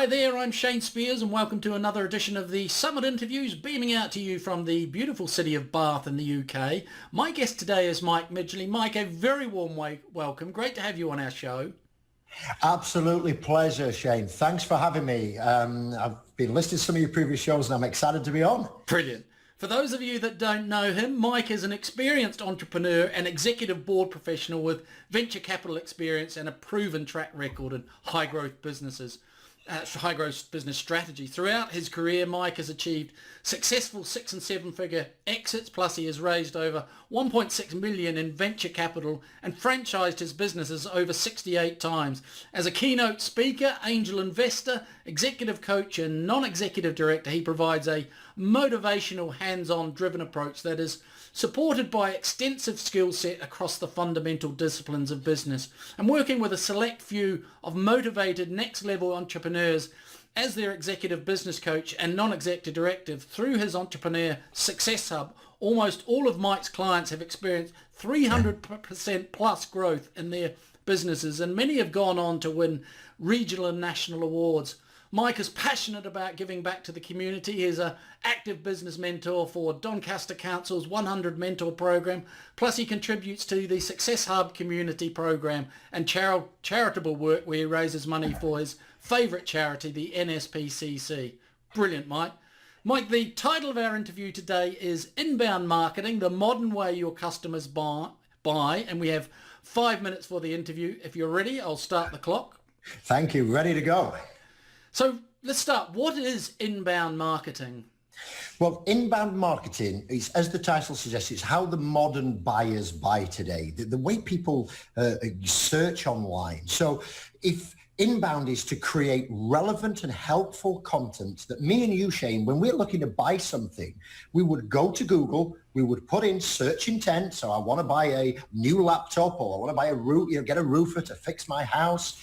Hi there, I'm Shane Spiers and welcome to another edition of the Summit Interviews, beaming out to you from the beautiful city of Bath in the UK. My guest today is Mike Midgley. Mike, a very warm welcome. Great to have you on our show. Absolutely pleasure, Shane. Thanks for having me. I've been listening to some of your previous shows and I'm excited to be on. Brilliant. For those of you that don't know him, Mike is an experienced entrepreneur and executive board professional with venture capital experience and a proven track record in high-growth business strategy. Throughout his career, Mike has achieved successful 6- and 7-figure exits, plus he has raised over 1.6 million in venture capital and franchised his businesses over 68 times. As a keynote speaker, angel investor, executive coach and non-executive director, he provides a motivational, hands-on driven approach that is supported by extensive skill set across the fundamental disciplines of business, and working with a select few of motivated next-level entrepreneurs as their executive business coach and non-executive director. Through his Entrepreneur Success Hub, almost all of Mike's clients have experienced 300% plus growth in their businesses, and many have gone on to win regional and national awards. Mike is passionate about giving back to the community. He's an active business mentor for Doncaster Council's 100 Mentor Program. Plus he contributes to the Success Hub community program and charitable work where he raises money for his favourite charity, the NSPCC. Brilliant, Mike. Mike, the title of our interview today is Inbound Marketing, the modern way your customers buy. And we have 5 minutes for the interview. If you're ready, I'll start the clock. Thank you. Ready to go. So let's start. What is inbound marketing? Well, inbound marketing is, as the title suggests, it's how the modern buyers buy today, the way people search online. So if inbound is to create relevant and helpful content that me and you, Shane, when we're looking to buy something, we would go to Google, we would put in search intent. So I want to buy a new laptop, or I want to buy get a roofer to fix my house.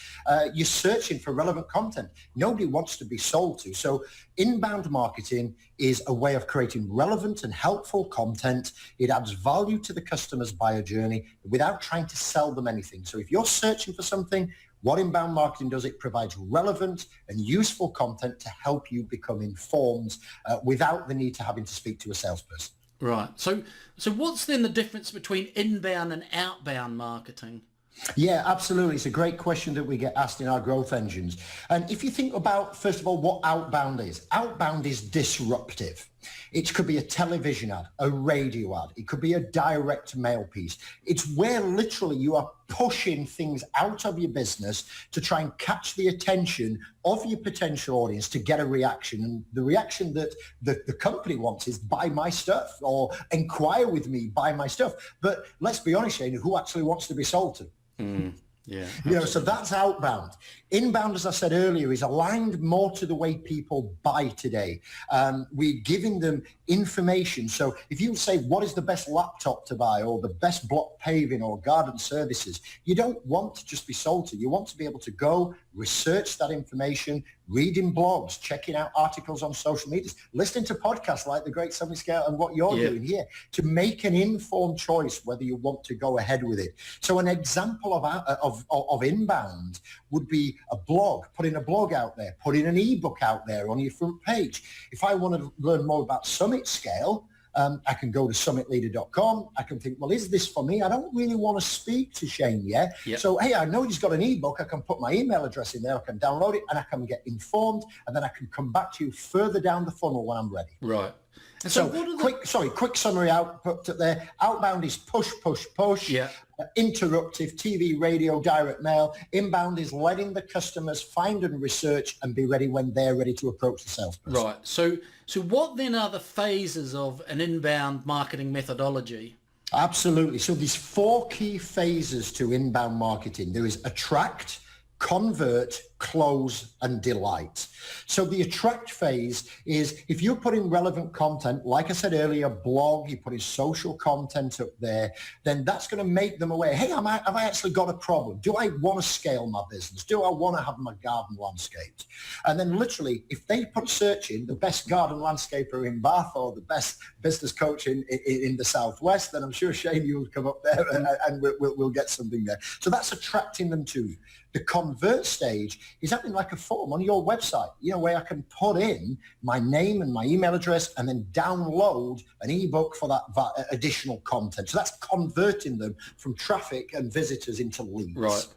You're searching for relevant content. Nobody wants to be sold to. So inbound marketing is a way of creating relevant and helpful content. It adds value to the customer's buyer journey without trying to sell them anything. So if you're searching for something, what inbound marketing does, it provides relevant and useful content to help you become informed without the need to having to speak to a salesperson. Right. So what's then the difference between inbound and outbound marketing? Yeah, absolutely. It's a great question that we get asked in our growth engines. And if you think about, first of all, what outbound is disruptive. It could be a television ad, a radio ad. It could be a direct mail piece. It's where literally you are pushing things out of your business to try and catch the attention of your potential audience to get a reaction. And the reaction that the company wants is buy my stuff, or inquire with me, buy my stuff. But let's be honest, Shane, who actually wants to be sold to? Yeah. So that's outbound. Inbound, as I said earlier, is aligned more to the way people buy today. We're giving them information. So if you say, what is the best laptop to buy, or the best block paving or garden services, you don't want to just be sold to. You want to be able to go research that information, reading blogs, checking out articles on social media, listening to podcasts like The Great 70 Scale and what you're doing here to make an informed choice whether you want to go ahead with it. So an example of inbound would be a blog, putting a blog out there, putting an ebook out there on your front page. If I want to learn more about Summit Scale, I can go to summitleader.com. I can think, well, is this for me? I don't really want to speak to Shane yet. Yep. So, hey, I know he's got an ebook. I can put my email address in there. I can download it and I can get informed. And then I can come back to you further down the funnel when I'm ready. Right. And so quick summary output there. Outbound is push, push, push. Yeah. Interruptive, TV, radio, direct mail. Inbound is letting the customers find and research and be ready when they're ready to approach the salesperson. Right. So what then are the phases of an inbound marketing methodology? Absolutely. So there's 4 key phases to inbound marketing. There is attract, convert, close, and delight. So the attract phase is if you're putting relevant content, like I said earlier, blog, you're putting social content up there, then that's going to make them aware, hey, have I actually got a problem? Do I want to scale my business? Do I want to have my garden landscaped? And then literally, if they put search in the best garden landscaper in Bath or the best business coach in the Southwest, then I'm sure Shane, you'll come up there and we'll get something there. So that's attracting them to you. The convert stage is having like a form on your website, where I can put in my name and my email address and then download an ebook for that additional content. So that's converting them from traffic and visitors into leads. Right.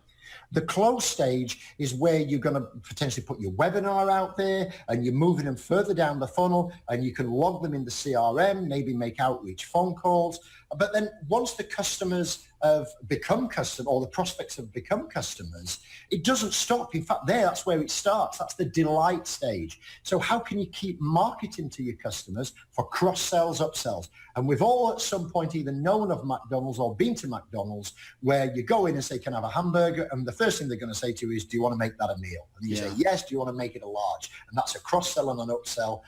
The close stage is where you're going to potentially put your webinar out there and you're moving them further down the funnel, and you can log them in the CRM, maybe make outreach phone calls. But then once the customers have become customers, or the prospects have become customers, it doesn't stop. In fact, that's where it starts. That's the delight stage. So how can you keep marketing to your customers for cross-sells, upsells? And we've all at some point either known of McDonald's or been to McDonald's, where you go in and say, can I have a hamburger? And the first thing they're going to say to you is, do you want to make that a meal? And you say, yes. Do you want to make it a large? And that's a cross-sell and an upsell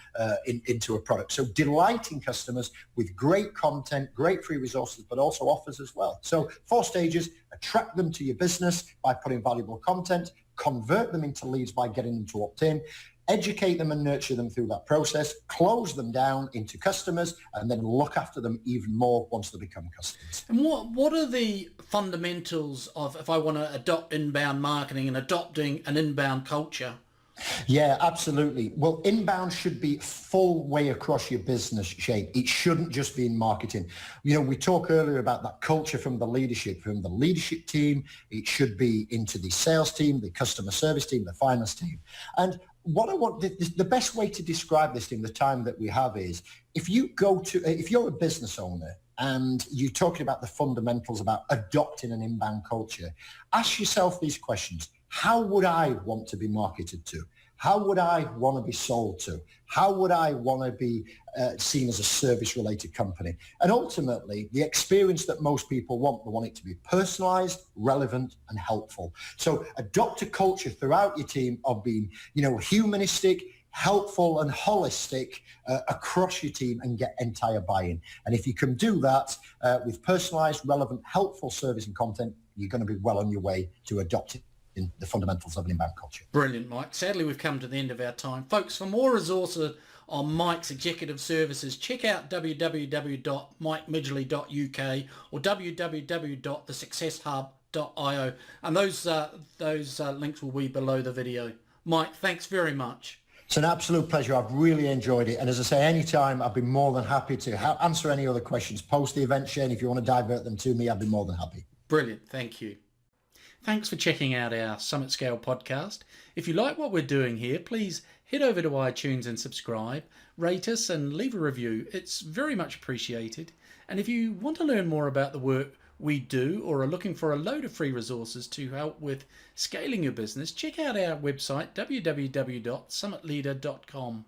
into a product. So delighting customers with great content, great free resources, but also offers as well. So 4 stages: attract them to your business by putting valuable content, convert them into leads by getting them to opt in, educate them and nurture them through that process, close them down into customers, and then look after them even more once they become customers. And what are the fundamentals of, if I want to adopt inbound marketing and adopting an inbound culture? Yeah, absolutely. Well, inbound should be full way across your business, Shane. It shouldn't just be in marketing. We talked earlier about that culture from the leadership team. It should be into the sales team, the customer service team, the finance team. And what I want, the best way to describe this in the time that we have is, if you're a business owner and you're talking about the fundamentals about adopting an inbound culture, ask yourself these questions. How would I want to be marketed to? How would I want to be sold to? How would I want to be seen as a service-related company? And ultimately, the experience that most people want, they want it to be personalized, relevant, and helpful. So adopt a culture throughout your team of being, humanistic, helpful, and holistic across your team, and get entire buy-in. And if you can do that with personalized, relevant, helpful service and content, you're going to be well on your way to adopting the fundamentals of an inbound culture. Brilliant, Mike. Sadly, we've come to the end of our time. Folks, for more resources on Mike's executive services, check out www.mikemidgley.uk or www.thesuccesshub.io, and those links will be below the video. Mike, thanks very much. It's an absolute pleasure. I've really enjoyed it. And as I say, anytime, I'd be more than happy to answer any other questions post the event, Shane. If you want to divert them to me, I'd be more than happy. Brilliant. Thank you. Thanks for checking out our Summit Scale podcast. If you like what we're doing here, please head over to iTunes and subscribe, rate us and leave a review. It's very much appreciated. And if you want to learn more about the work we do or are looking for a load of free resources to help with scaling your business, check out our website, www.summitleader.com.